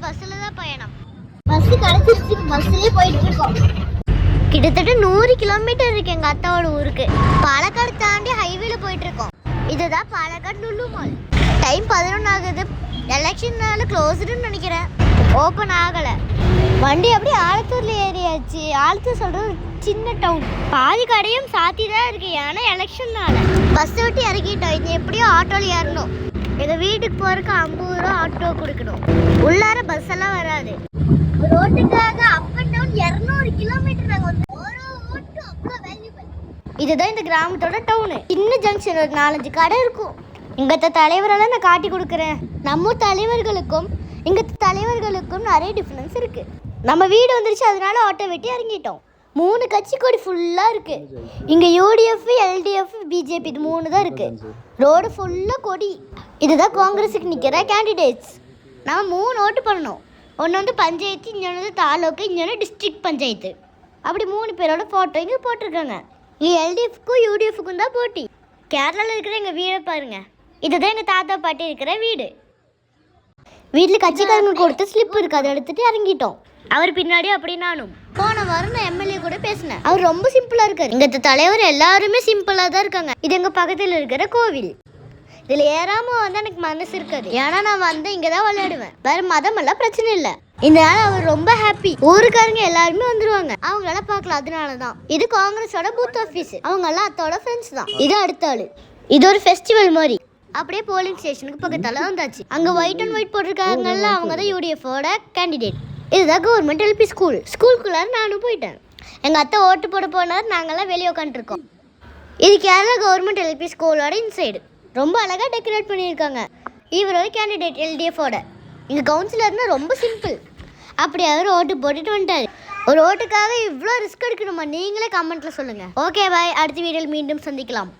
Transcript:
பஸ்ல தான் பயணம். பஸ் கிடைச்சிருச்சு, பஸ்லயே போயிட்டு இருக்கோம். கிட்டத்தட்ட 100 கிலோமீட்டர் இருக்கு எங்க அத்தாவோட ஊருக்கு. பாலக்காடு தாண்டி ஹைவேல போயிட்டு இருக்கோம். இதுதான் பாலக்காடு லுலு மால். டைம் 11 ஆகுது. எலெக்ஷன்னால க்ளோஸ்டுன்னு நினைக்கிறேன், ஓப்பன் ஆகலை. வண்டி அப்படியே ஆலத்தூர்ல ஏறியாச்சு. ஆலத்தூர் சொல்றது சின்ன டவுன். பாதி கடையும் சாத்தி தான் இருக்கு, ஏன்னா எலெக்ஷன்னால. பஸ் விட்டு இறக்கிட்டோம். இது எப்படியோ ஆட்டோல ஏறணும். எங்க வீட்டுக்கு போறதுக்கு 50 ரூபா ஆட்டோ கொடுக்கணும். உள்ளார பஸ் எல்லாம் வராது. ரோட்டுக்காக அப் அண்ட் டவுன் 200 கிலோமீட்டர் நாங்க வந்து ஒரு ஓட்டு அவ்வளவு வேல்யூபிள். இதுதான் இந்த கிராமத்தோட டவுனு. சின்ன ஜங்ஷன், ஒரு 4-5 கடை இருக்கும். எங்க தலைவரெல்லாம் நான் காட்டி கொடுக்குறேன். நம்ம தலைவர்களுக்கும் எங்க தலைவர்களுக்கும் நிறைய டிஃபரன்ஸ் இருக்கு. நம்ம வீடு வந்துருச்சு, அதனால ஆட்டோ வெட்டி இறங்கிட்டோம். 3 கட்சி கொடி ஃபுல்லா இருக்கு. இங்க யூடிஎஃப், எல்டிஎஃப், பிஜேபி, இது 3 தான் இருக்கு. ரோடு ஃபுல்லா கொடி. இதுதான் காங்கிரஸுக்கு நிக்கிற கேண்டிடேட்ஸ். நம்ம 3 ஓட்டு பண்ணணும். ஒன்று வந்து பஞ்சாயத்து, இன்னொன்று வந்து தாலுக்கு, இன்னொன்று டிஸ்ட்ரிக்ட் பஞ்சாயத்து. அப்படி 3 பேரோட ஃபோட்டோ இங்கே போட்டிருக்காங்க. இங்கே எல்டிஎஃப்க்கும் யூடிஎஃப்க்கும் தான் போட்டி. கேரளாவில் இருக்கிற எங்கள் வீடை பாருங்க. இதுதான் எங்கள் தாத்தா பாட்டி இருக்கிற வீடு. வீட்டில் கட்சிக்காரங்க கொடுத்து ஸ்லிப் இருக்கு, அதை எடுத்துட்டு இறங்கிட்டோம். அவர் பின்னாடி அப்படி நானும். போன வாரம் நான் எம்எல்ஏ கூட பேசினேன். அவர் ரொம்ப சிம்பிளா இருக்காரு. எங்க தலைவர் எல்லாருமே சிம்பிளா தான் இருக்காங்க. இது எங்க பக்கத்தில் இருக்கிற கோவில். இதுல ஏறாம வந்து எனக்கு மனசு இருக்காது, ஏன்னா நான் வந்து இங்கதான் விளையாடுவேன். வேற மதம் எல்லாம் பிரச்சனை இல்லை. இந்த நாள் அவர் ரொம்ப ஹாப்பி. ஊருக்காரங்க எல்லாருமே வந்துருவாங்க, அவங்களால பார்க்கலாம். அதனாலதான் இது காங்கிரஸோட பூத் ஆஃபீஸ். அவங்க எல்லாம் அத்தோட ஃப்ரெண்ட்ஸ் தான். இது அடுத்த ஆளு. இது ஒரு ஃபெஸ்டிவல் மாதிரி. அப்படியே போலிங் ஸ்டேஷனுக்கு பக்கத்தால வந்தாச்சு. அங்க ஒயிட் அண்ட் ஒயிட் போட்டிருக்காங்கல்ல, அவங்க தான் யூடிஎஃபோட கேண்டிடேட். இதுதான் கவர்மெண்ட் எல்பி ஸ்கூல். ஸ்கூலுக்குள்ளார நானும் போயிட்டேன். எங்க அத்தை ஓட்டு போட போனார், நாங்கெல்லாம் வெளியே உட்காந்துருக்கோம். இது கேரளா கவர்மெண்ட் எல்பி ஸ்கூலோட இன்சைடு. ரொம்ப அழகா டெக்கரேட் பண்ணியிருக்காங்க. இவரோட கேண்டிடேட் எல்டிஎஃபோட. இங்க கவுன்சிலர்னா ரொம்ப சிம்பிள். அப்படி அவர் ஓட்டு போட்டுட்டு வந்துட்டாரு. ஒரு ஓட்டுக்காக இவ்வளோ ரிஸ்க் எடுக்கணுமா? நீங்களே கமெண்ட்ல சொல்லுங்க. ஓகே பாய், அடுத்த வீடியோவில் மீண்டும் சந்திக்கலாம்.